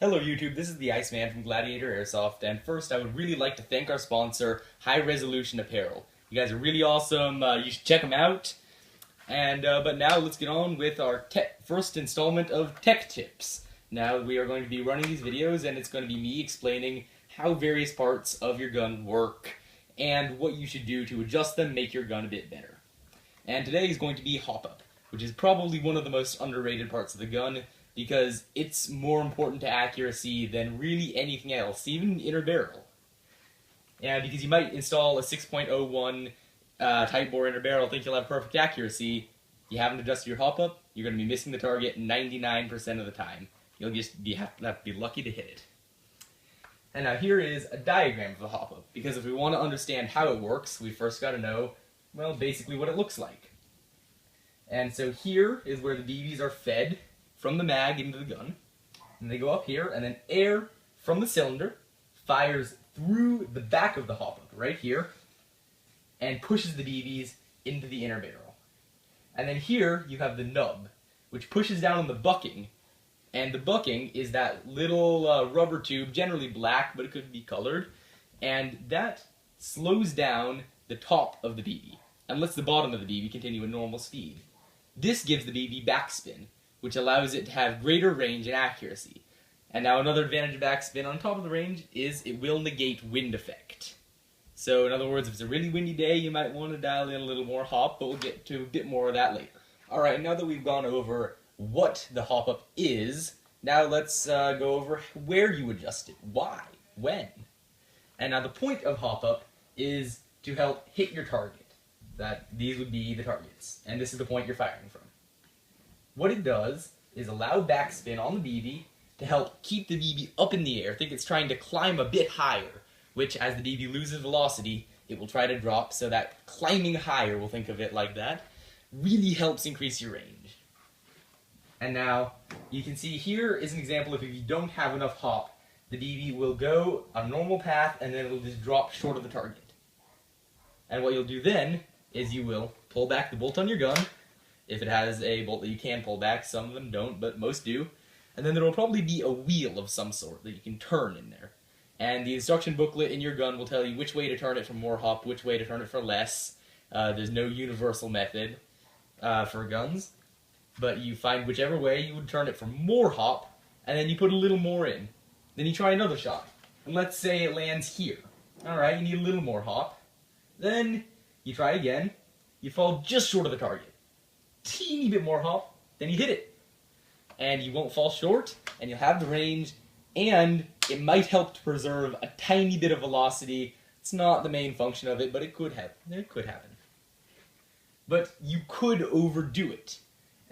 Hello YouTube, this is the Iceman from Gladiator Airsoft, and first I would really like to thank our sponsor, High Resolution Apparel. You guys are really awesome, you should check them out. But now let's get on with our first installment of Tech Tips. Now we are going to be running these videos, and it's going to be me explaining how various parts of your gun work, and what you should do to adjust them, make your gun a bit better. And today is going to be hop-up, which is probably one of the most underrated parts of the gun, because it's more important to accuracy than really anything else, even inner barrel. Yeah, because you might install a 6.01 tight bore inner barrel, think you'll have perfect accuracy. You haven't adjusted your hop-up, you're going to be missing the target 99% of the time. You'll just have to be lucky to hit it. And now here is a diagram of the hop-up, because if we want to understand how it works, we first got to know, well, basically what it looks like. And so here is where the BBs are fed from the mag into the gun, and they go up here, and then air from the cylinder fires through the back of the hop-up, right here, and pushes the BBs into the inner barrel. And then here you have the nub, which pushes down on the bucking, and the bucking is that little rubber tube, generally black, but it could be colored, and that slows down the top of the BB, and lets the bottom of the BB continue at normal speed. This gives the BB backspin, which allows it to have greater range and accuracy. And now another advantage of backspin on top of the range is it will negate wind effect. So in other words, if it's a really windy day, you might want to dial in a little more hop, but we'll get to a bit more of that later. Alright, now that we've gone over what the hop-up is, now let's go over where you adjust it, why, when. And now the point of hop-up is to help hit your target. These would be the targets, and this is the point you're firing from. What it does is allow backspin on the BB to help keep the BB up in the air. Think it's trying to climb a bit higher, which as the BB loses velocity, it will try to drop, so that climbing higher, we'll think of it like that, really helps increase your range. And now, you can see here is an example of if you don't have enough hop, the BB will go a normal path and then it will just drop short of the target. And what you'll do then is you will pull back the bolt on your gun, if it has a bolt that you can pull back. Some of them don't, but most do. And then there will probably be a wheel of some sort that you can turn in there. And the instruction booklet in your gun will tell you which way to turn it for more hop, which way to turn it for less. There's no universal method for guns, but you find whichever way you would turn it for more hop, and then you put a little more in. Then you try another shot, and let's say it lands here. Alright, you need a little more hop. Then you try again, you fall just short of the target. Teeny bit more hop, then you hit it. And you won't fall short, and you'll have the range, and it might help to preserve a tiny bit of velocity. It's not the main function of it, but it could happen. It could happen. But you could overdo it,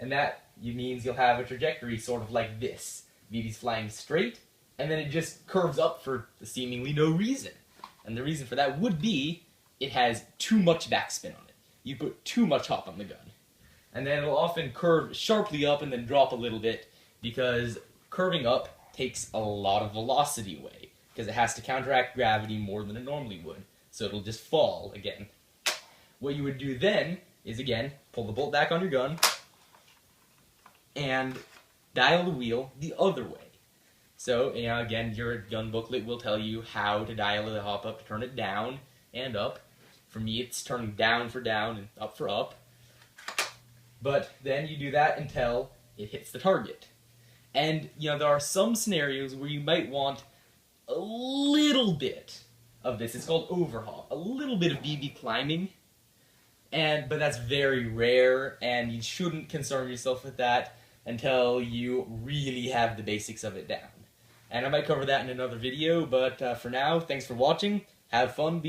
and that means you'll have a trajectory sort of like this. BB's flying straight, and then it just curves up for seemingly no reason. And the reason for that would be it has too much backspin on it. You put too much hop on the gun. And then it'll often curve sharply up and then drop a little bit, because curving up takes a lot of velocity away, because it has to counteract gravity more than it normally would, so it'll just fall again. What you would do then is, again, pull the bolt back on your gun and dial the wheel the other way. So, again, your gun booklet will tell you how to dial the hop up to turn it down and up. For me, it's turning down for down and up for up. But then you do that until it hits the target. And, there are some scenarios where you might want a little bit of this. It's called overhop. A little bit of BB climbing. But that's very rare, and you shouldn't concern yourself with that until you really have the basics of it down. And I might cover that in another video, but for now, thanks for watching. Have fun. Be